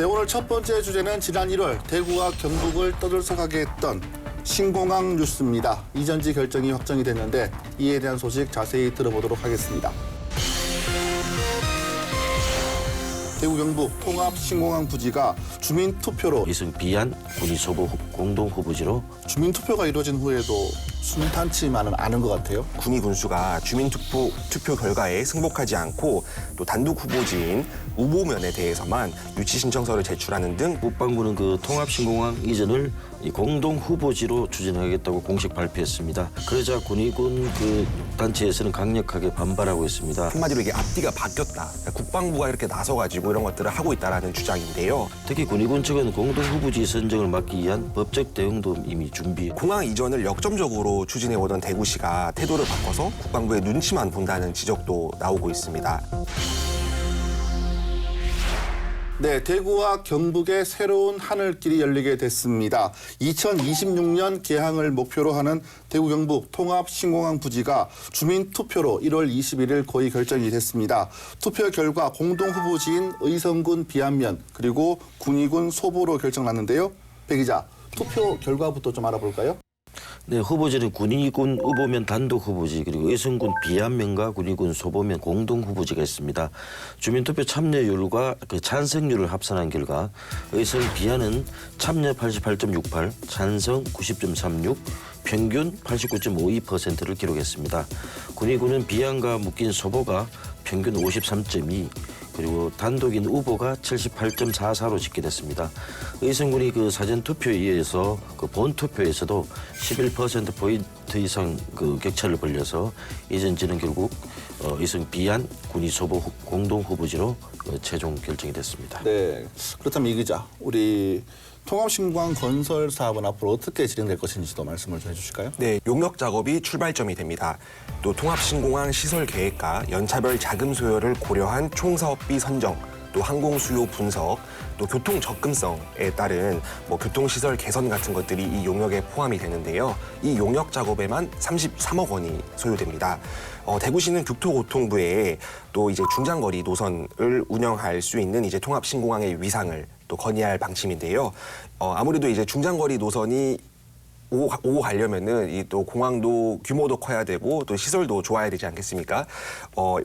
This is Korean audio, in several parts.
네, 오늘 첫 번째 주제는 지난 1월 대구와 경북을 떠들썩하게 했던 신공항 뉴스입니다. 이전지 결정이 확정이 됐는데 이에 대한 소식 자세히 들어보도록 하겠습니다. 대구 경북 통합 신공항 부지가 주민 투표로 이승 비안 군위 소보 공동 후보지로 주민 투표가 이루어진 후에도 순탄치만은 않은 것 같아요. 군위 군수가 주민 투표 결과에 승복하지 않고 또 단독 후보지인 우보면에 대해서만 유치 신청서를 제출하는 등 국방부는 그 통합 신공항 이전을 이 공동 후보지로 추진하겠다고 공식 발표했습니다. 그러자 군의군 그 단체에서는 강력하게 반발하고 있습니다. 한마디로 이게 앞뒤가 바뀌었다. 국방부가 이렇게 나서가지고 이런 것들을 하고 있다라는 주장인데요. 특히 군의군 측은 공동 후보지 선정을 막기 위한 법적 대응도 이미 준비. 공항 이전을 역점적으로 추진해오던 대구시가 태도를 바꿔서 국방부의 눈치만 본다는 지적도 나오고 있습니다. 네, 대구와 경북의 새로운 하늘길이 열리게 됐습니다. 2026년 개항을 목표로 하는 대구 경북 통합 신공항 부지가 주민 투표로 1월 21일 거의 결정이 됐습니다. 투표 결과 공동 후보지인 의성군 비안면 그리고 군위군 소보로 결정났는데요. 배 기자, 투표 결과부터 좀 알아볼까요? 네, 후보지는 군위군 우보면 단독 후보지 그리고 의성군 비안면과 군위군 소보면 공동 후보지가 있습니다. 주민투표 참여율과 그 찬성률을 합산한 결과 의성 비안은 참여 88.68, 찬성 90.36, 평균 89.52%를 기록했습니다. 군위군은 비안과 묶인 소보가 평균 53.2, 그리고 단독인 우보가 78.44로 집계됐습니다. 의성군이 그 사전 투표에 의해서 그 본 투표에서도 11%포인트 이상 그 격차를 벌려서 이전지는 결국 의성 비안 군위 소보 공동 후보지로 최종 결정이 됐습니다. 네, 그렇다면 이 기자, 우리 통합신공항 건설 사업은 앞으로 어떻게 진행될 것인지도 말씀을 좀 해주실까요? 네, 용역 작업이 출발점이 됩니다. 또 통합신공항 시설 계획과 연차별 자금 소요를 고려한 총사업비 선정, 또 항공 수요 분석, 또 교통 접근성에 따른 교통시설 개선 같은 것들이 이 용역에 포함이 되는데요. 이 용역 작업에만 33억 원이 소요됩니다. 대구시는 국토교통부에 또 이제 중장거리 노선을 운영할 수 있는 이제 통합신공항의 위상을 또 건의할 방침인데요. 아무래도 이제 중장거리 노선이 오고 가려면은 이 또 공항도 규모도 커야 되고 또 시설도 좋아야 되지 않겠습니까?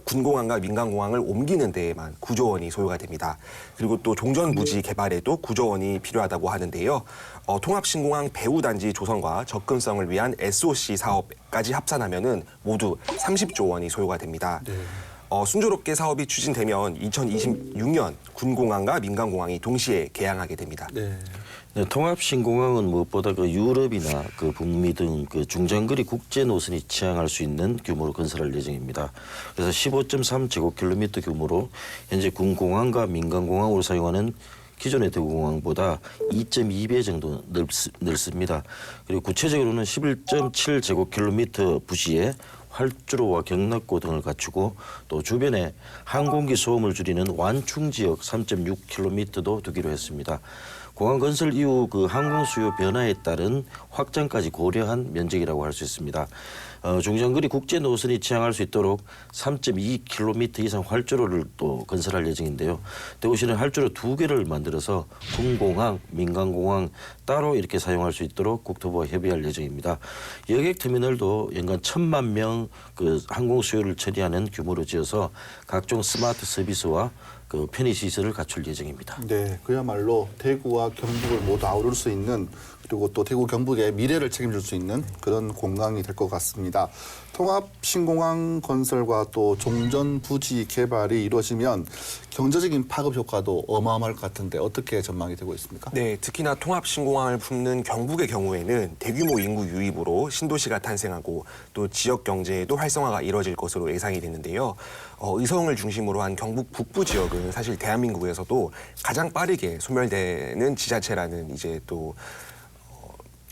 군공항과 민간공항을 옮기는 데에만 9조 원이 소요가 됩니다. 그리고 또 종전부지 개발에도 9조 원이 필요하다고 하는데요. 통합신공항 배후단지 조성과 접근성을 위한 SOC 사업까지 합산하면은 모두 30조 원이 소요가 됩니다. 네. 순조롭게 사업이 추진되면 2026년 군공항과 민간공항이 동시에 개항하게 됩니다. 네. 네, 통합신공항은 무엇보다 그 유럽이나 그 북미 등 그 중장거리 국제 노선이 취항할 수 있는 규모로 건설할 예정입니다. 그래서 15.3제곱킬로미터 규모로 현재 군공항과 민간공항으로 사용하는 기존의 대구공항보다 2.2배 정도 넓습니다. 그리고 구체적으로는 11.7제곱킬로미터 부지에 활주로와 경락고 등을 갖추고 또 주변에 항공기 소음을 줄이는 완충지역 3.6km도 두기로 했습니다. 공항 건설 이후 그 항공 수요 변화에 따른 확장까지 고려한 면적이라고 할 수 있습니다. 중장거리 국제 노선이 취항할 수 있도록 3.2km 이상 활주로를 또 건설할 예정인데요. 대구시는 활주로 2개를 만들어서 군공항, 민간공항 따로 이렇게 사용할 수 있도록 국토부와 협의할 예정입니다. 여객 터미널도 연간 1,000만 명 그 항공 수요를 처리하는 규모로 지어서 각종 스마트 서비스와 그 편의시설을 갖출 예정입니다. 네, 그야말로 대구와 경북을 모두 아우를 수 있는 그리고 또 대구 경북의 미래를 책임질 수 있는 그런 공항이 될 것 같습니다. 통합 신공항 건설과 또 종전 부지 개발이 이루어지면 경제적인 파급 효과도 어마어마할 것 같은데 어떻게 전망이 되고 있습니까? 네, 특히나 통합 신공항을 품는 경북의 경우에는 대규모 인구 유입으로 신도시가 탄생하고 또 지역 경제에도 활성화가 이뤄질 것으로 예상이 되는데요. 의성을 중심으로 한 경북 북부 지역은 사실 대한민국에서도 가장 빠르게 소멸되는 지자체라는 이제 또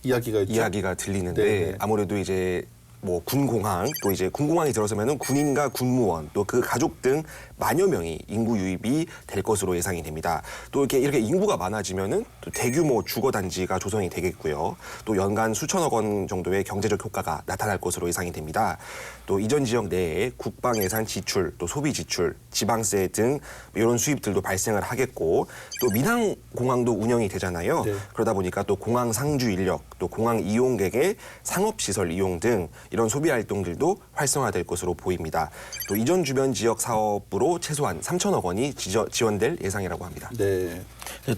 이야기가 있죠? 이야기가 들리는데 네네. 아무래도 이제 뭐 군공항, 또 이제 군공항이 들어서면은 군인과 군무원, 또 그 가족 등 만여 명이 인구 유입이 될 것으로 예상이 됩니다. 또 이렇게 인구가 많아지면은 또 대규모 주거 단지가 조성이 되겠고요. 또 연간 수천억 원 정도의 경제적 효과가 나타날 것으로 예상이 됩니다. 또 이전 지역 내에 국방 예산 지출, 또 소비 지출, 지방세 등 이런 수입들도 발생을 하겠고, 또 민항 공항도 운영이 되잖아요. 네. 그러다 보니까 또 공항 상주 인력, 또 공항 이용객의 상업시설 이용 등 이런 소비 활동들도 활성화될 것으로 보입니다. 또 이전 주변 지역 사업으로 최소한 3천억 원이 지원될 예상이라고 합니다. 네.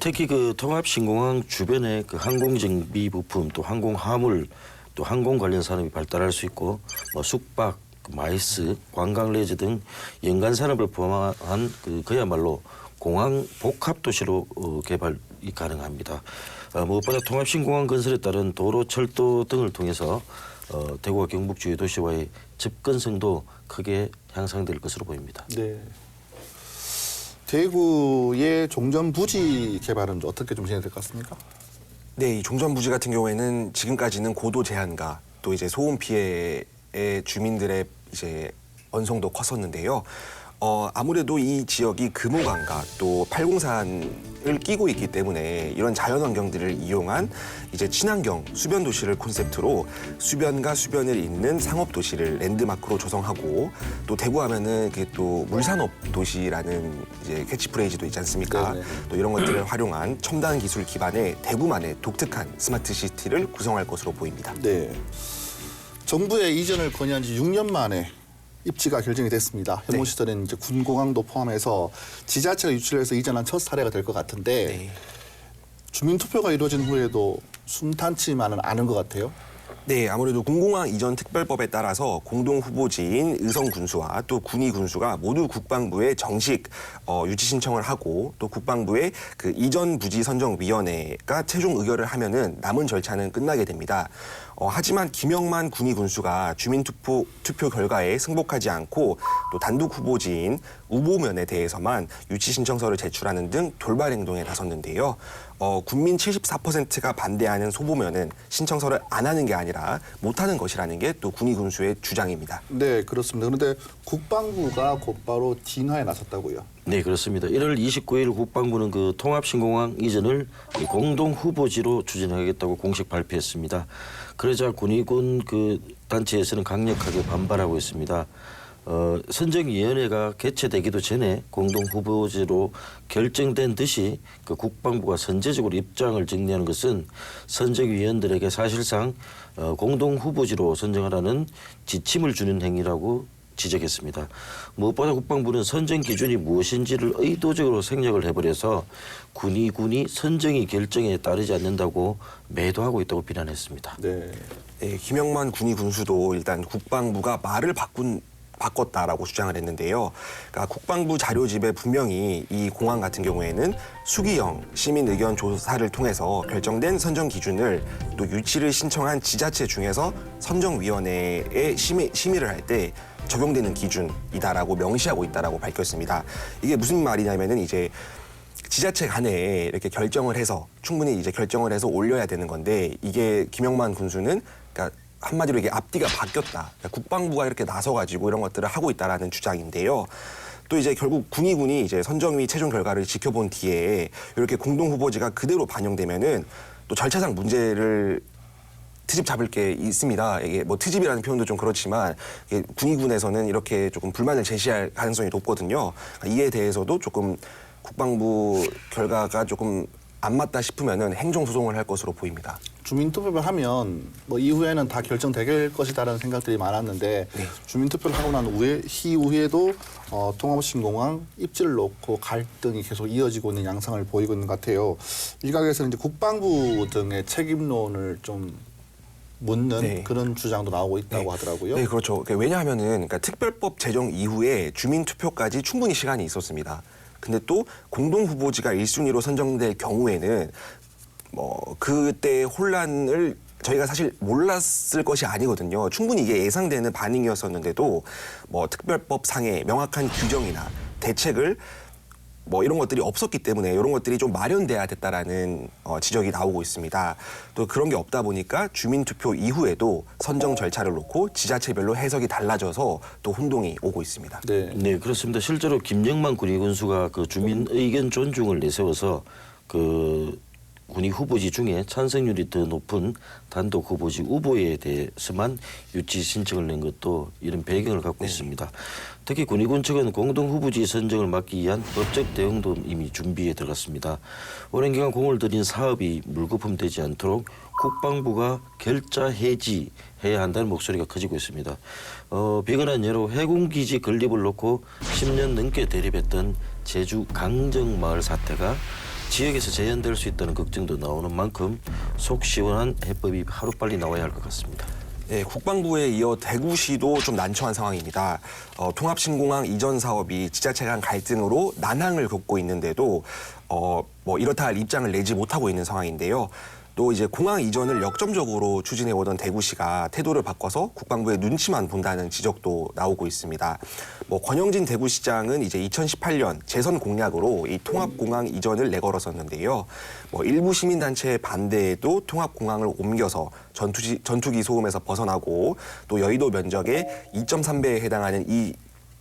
특히 그 통합신공항 주변에 그 항공정비 부품 또 항공화물 또 항공 관련 산업이 발달할 수 있고 뭐 숙박, 마이스, 관광레저 등 연간 산업을 포함한 그야말로 공항 복합 도시로 개발이 가능합니다. 무엇보다 통합신공항 건설에 따른 도로, 철도 등을 통해서 대구와 경북 주요 도시와의 접근성도 크게 향상될 것으로 보입니다. 네. 대구의 종전 부지 개발은 어떻게 좀 진행될 것 같습니까? 네, 이 종전부지 같은 경우에는 지금까지는 고도 제한과 또 이제 소음 피해의 주민들의 이제 언성도 컸었는데요. 아무래도 이 지역이 금호강과 또 팔공산을 끼고 있기 때문에 이런 자연 환경들을 이용한 이제 친환경 수변 도시를 콘셉트로 수변과 수변을 잇는 상업 도시를 랜드마크로 조성하고, 또 대구하면은 그게 또 물산업 도시라는 이제 캐치프레이즈도 있지 않습니까? 네네. 또 이런 것들을 활용한 첨단 기술 기반의 대구만의 독특한 스마트 시티를 구성할 것으로 보입니다. 네. 정부의 이전을 건의한 지 6년 만에 입지가 결정이 됐습니다. 해모 네. 시절에는 이제 군공항도 포함해서 지자체가 유치를 해서 이전한 첫 사례가 될 것 같은데 네. 주민 투표가 이루어진 후에도 순탄치만은 않은 것 같아요. 네, 아무래도 군공항 이전 특별법에 따라서 공동 후보지인 의성군수와 또 군의군수가 모두 국방부에 정식 유치 신청을 하고, 또 국방부의 그 이전 부지 선정위원회가 최종 의결을 하면은 남은 절차는 끝나게 됩니다. 하지만 김영만 군의군수가 주민투표 결과에 승복하지 않고 또 단독 후보지인 우보면에 대해서만 유치 신청서를 제출하는 등 돌발 행동에 나섰는데요. 국민 74%가 반대하는 소보면은 신청서를 안 하는 게 아니라 못하는 것이라는 게 또 군의군수의 주장입니다. 네, 그렇습니다. 그런데 국방부가 곧바로 진화에 나섰다고요. 네, 그렇습니다. 1월 29일 국방부는 그 통합신공항 이전을 공동 후보지로 추진하겠다고 공식 발표했습니다. 그러자 군의군 그 단체에서는 강력하게 반발하고 있습니다. 선정위원회가 개최되기도 전에 공동 후보지로 결정된 듯이 그 국방부가 선제적으로 입장을 정리하는 것은 선정위원들에게 사실상 공동 후보지로 선정하라는 지침을 주는 행위라고 지적했습니다. 무엇보다 국방부는 선정 기준이 무엇인지를 의도적으로 생략을 해버려서 군이 선정이 결정에 따르지 않는다고 매도하고 있다고 비난했습니다. 네. 네, 김영만 군의군수도 일단 국방부가 말을 바꿨다라고 주장을 했는데요. 그러니까 국방부 자료집에 분명히 이 공항 같은 경우에는 수기형 시민 의견 조사를 통해서 결정된 선정 기준을 또 유치를 신청한 지자체 중에서 선정위원회에 심의를 할 때 적용되는 기준이다라고 명시하고 있다라고 밝혔습니다. 이게 무슨 말이냐면은 이제 지자체 간에 이렇게 결정을 해서 충분히 이제 결정을 해서 올려야 되는 건데, 이게 김영만 군수는 그러니까 한마디로 이게 앞뒤가 바뀌었다. 그러니까 국방부가 이렇게 나서가지고 이런 것들을 하고 있다라는 주장인데요. 또 이제 결국 군의군이 이제 선정위 최종 결과를 지켜본 뒤에 이렇게 공동 후보지가 그대로 반영되면은 또 절차상 문제를 트집 잡을 게 있습니다. 이게 뭐 트집이라는 표현도 좀 그렇지만 이게 군의군에서는 이렇게 조금 불만을 제시할 가능성이 높거든요. 이에 대해서도 조금 국방부 결과가 조금 안 맞다 싶으면은 행정소송을 할 것으로 보입니다. 주민투표를 하면 뭐 이후에는 다 결정될 것이다라는 생각들이 많았는데 네. 주민투표를 하고 난 이후에도 통합신공항 입지를 놓고 갈등이 계속 이어지고 있는 양상을 보이고 있는 것 같아요. 일각에서는 이제 국방부 등의 책임론을 좀 묻는 네. 그런 주장도 나오고 있다고 하더라고요. 네, 그렇죠. 왜냐하면은 그러니까 특별법 제정 이후에 주민투표까지 충분히 시간이 있었습니다. 근데 또 공동 후보지가 1순위로 선정될 경우에는 뭐 그때 혼란을 저희가 사실 몰랐을 것이 아니거든요. 충분히 이게 예상되는 반응이었었는데도 뭐 특별법 상의 명확한 규정이나 대책을 뭐 이런 것들이 없었기 때문에 이런 것들이 좀 마련돼야 됐다라는 지적이 나오고 있습니다. 또 그런 게 없다 보니까 주민투표 이후에도 선정 절차를 놓고 지자체별로 해석이 달라져서 또 혼동이 오고 있습니다. 네. 네, 그렇습니다. 실제로 김영만 군의군수가 그 주민 의견 존중을 내세워서 그 군의 후보지 중에 찬성률이 더 높은 단독 후보지 후보에 대해서만 유치 신청을 낸 것도 이런 배경을 갖고 있습니다. 특히 군의군 측은 공동 후보지 선정을 막기 위한 법적 대응도 이미 준비에 들어갔습니다. 오랜 기간 공을 들인 사업이 물거품되지 않도록 국방부가 결자 해지해야 한다는 목소리가 커지고 있습니다. 비근한 예로 해군기지 건립을 놓고 10년 넘게 대립했던 제주 강정마을 사태가 지역에서 재현될 수 있다는 걱정도 나오는 만큼 속 시원한 해법이 하루빨리 나와야 할 것 같습니다. 네, 국방부에 이어 대구시도 좀 난처한 상황입니다. 통합신공항 이전 사업이 지자체 간 갈등으로 난항을 겪고 있는데도 뭐 이렇다 할 입장을 내지 못하고 있는 상황인데요. 또 이제 공항 이전을 역점적으로 추진해 오던 대구시가 태도를 바꿔서 국방부의 눈치만 본다는 지적도 나오고 있습니다. 뭐 권영진 대구시장은 이제 2018년 재선 공약으로 이 통합공항 이전을 내걸었었는데요. 뭐 일부 시민단체의 반대에도 통합공항을 옮겨서 전투기 소음에서 벗어나고 또 여의도 면적의 2.3배에 해당하는 이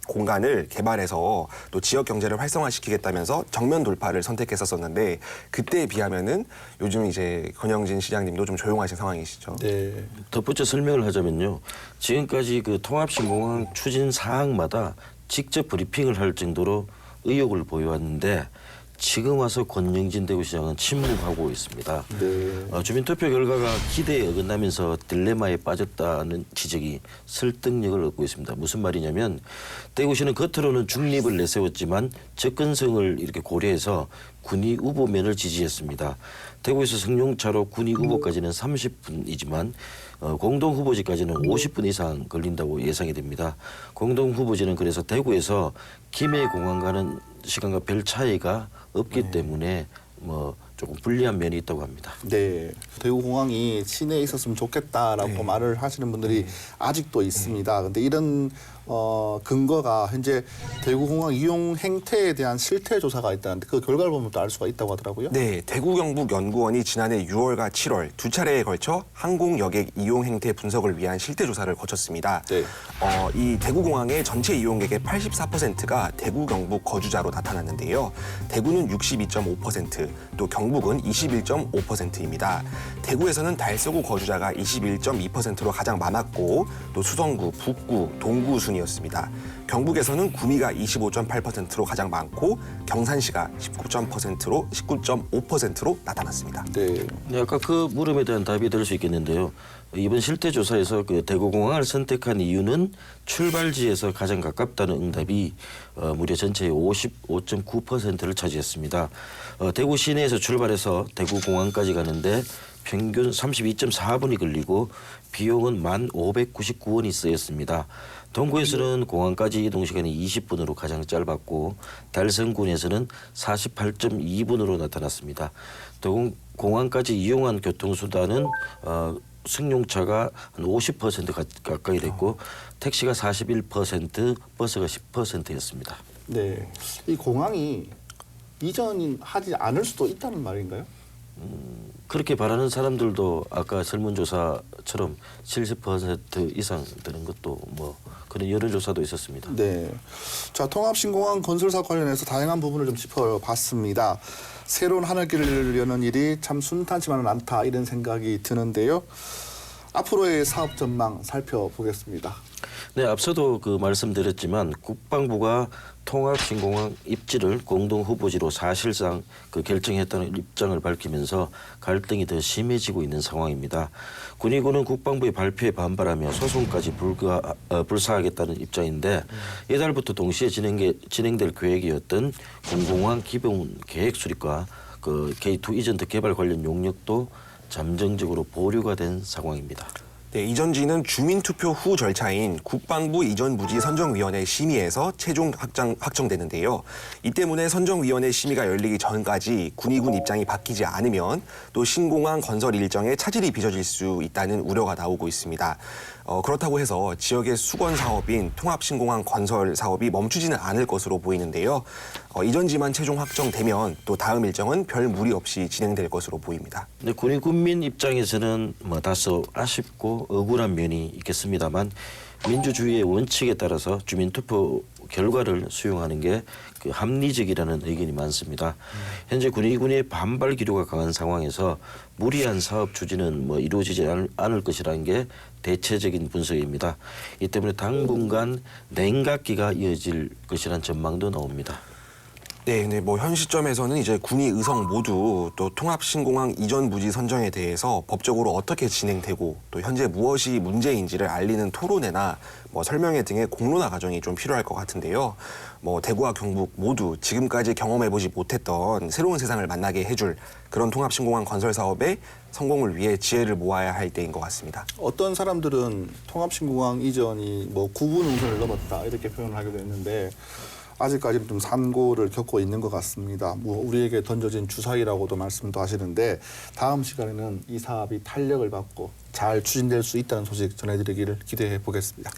공간을 개발해서 또 지역 경제를 활성화시키겠다면서 정면 돌파를 선택했었는데 그때에 비하면은 요즘 이제 권영진 시장님도 좀 조용하신 상황이시죠. 네. 덧붙여 설명을 하자면요. 지금까지 그 통합신공항 추진 사항마다 직접 브리핑을 할 정도로 의욕을 보여왔는데 지금 와서 권영진 대구시장은 침묵하고 있습니다. 네. 주민투표 결과가 기대에 어긋나면서 딜레마에 빠졌다는 지적이 설득력을 얻고 있습니다. 무슨 말이냐면 대구시는 겉으로는 중립을 내세웠지만 접근성을 이렇게 고려해서 군의 후보면을 지지했습니다. 대구에서 승용차로 군의 후보까지는 30분이지만 공동 후보지까지는 50분 이상 걸린다고 예상이 됩니다. 공동 후보지는 그래서 대구에서 김해공항 가는 시간과 별 차이가 없기 때문에 뭐 조금 불리한 면이 있다고 합니다. 네. 대구공항이 시내에 있었으면 좋겠다라고 말을 하시는 분들이 아직도 있습니다. 근데 이런 근거가 현재 대구공항 이용 행태에 대한 실태 조사가 있다는데 그 결과를 보면 또 알 수가 있다고 하더라고요. 네, 대구경북연구원이 지난해 6월과 7월 두 차례에 걸쳐 항공 여객 이용 행태 분석을 위한 실태 조사를 거쳤습니다. 네. 이 대구공항의 전체 이용객의 84%가 대구 경북 거주자로 나타났는데요. 대구는 62.5%, 또 경북은 21.5%입니다. 대구에서는 달서구 거주자가 21.2%로 가장 많았고 또 수성구, 북구, 동구 순이었습니다. 경북에서는 구미가 25.8%로 가장 많고 경산시가 19.5%로 나타났습니다. 네. 네, 아까 그 물음에 대한 답이 될 수 있겠는데요. 이번 실태 조사에서 그 대구공항을 선택한 이유는 출발지에서 가장 가깝다는 응답이 무려 전체의 55.9%를 차지했습니다. 대구 시내에서 출발해서 대구공항까지 가는데 평균 32.4분이 걸리고 비용은 1,599원이 쓰였습니다. 동구에서는 공항까지 이동 시간이 20분으로 가장 짧았고 달성군에서는 48.2분으로 나타났습니다. 공항까지 이용한 교통수단은 승용차가 한 50% 가까이 됐고 택시가 41%, 버스가 10%였습니다. 네. 이 공항이 이전하지 않을 수도 있다는 말인가요? 그렇게 바라는 사람들도 아까 설문조사처럼 70% 이상 되는 것도 뭐 그런 여론조사도 있었습니다. 네. 자, 통합신공항 건설 사업 관련해서 다양한 부분을 좀 짚어봤습니다. 새로운 하늘길을 여는 일이 참 순탄치만은 않다 이런 생각이 드는데요. 앞으로의 사업 전망 살펴보겠습니다. 네, 앞서도 그 말씀드렸지만 국방부가 통합신공항 입지를 공동 후보지로 사실상 그 결정했다는 입장을 밝히면서 갈등이 더 심해지고 있는 상황입니다. 군의군은 국방부의 발표에 반발하며 소송까지 불사하겠다는 입장인데 이달부터 동시에 진행될 계획이었던 군공항 기본 계획 수립과 그 K2 이전트 개발 관련 용역도 잠정적으로 보류가 된 상황입니다. 네, 이전지는 주민투표 후 절차인 국방부 이전부지 선정위원회 심의에서 최종 확정되는데요. 이 때문에 선정위원회 심의가 열리기 전까지 군의군 입장이 바뀌지 않으면 또 신공항 건설 일정에 차질이 빚어질 수 있다는 우려가 나오고 있습니다. 그렇다고 해서 지역의 수건 사업인 통합신공항 건설 사업이 멈추지는 않을 것으로 보이는데요. 이전지만 최종 확정되면 또 다음 일정은 별 무리 없이 진행될 것으로 보입니다. 근데 군민 입장에서는 뭐 다소 아쉽고 억울한 면이 있겠습니다만 민주주의의 원칙에 따라서 주민투표 결과를 수용하는 게 그 합리적이라는 의견이 많습니다. 현재 군의 반발 기류가 강한 상황에서 무리한 사업 추진은 뭐 이루어지지 않을 것이라는 게 대체적인 분석입니다. 이 때문에 당분간 냉각기가 이어질 것이라는 전망도 나옵니다. 네, 근데 뭐 현 시점에서는 이제 군의 의석 모두 또 통합신공항 이전 부지 선정에 대해서 법적으로 어떻게 진행되고 또 현재 무엇이 문제인지를 알리는 토론회나 뭐 설명회 등의 공론화 과정이 좀 필요할 것 같은데요. 뭐 대구와 경북 모두 지금까지 경험해보지 못했던 새로운 세상을 만나게 해줄 그런 통합신공항 건설 사업의 성공을 위해 지혜를 모아야 할 때인 것 같습니다. 어떤 사람들은 통합신공항 이전이 뭐 9분 운선을 넘었다 이렇게 표현을 하기도 했는데 아직까지는 좀 산고를 겪고 있는 것 같습니다. 뭐 우리에게 던져진 주사위라고도 말씀도 하시는데 다음 시간에는 이 사업이 탄력을 받고 잘 추진될 수 있다는 소식 전해드리기를 기대해 보겠습니다.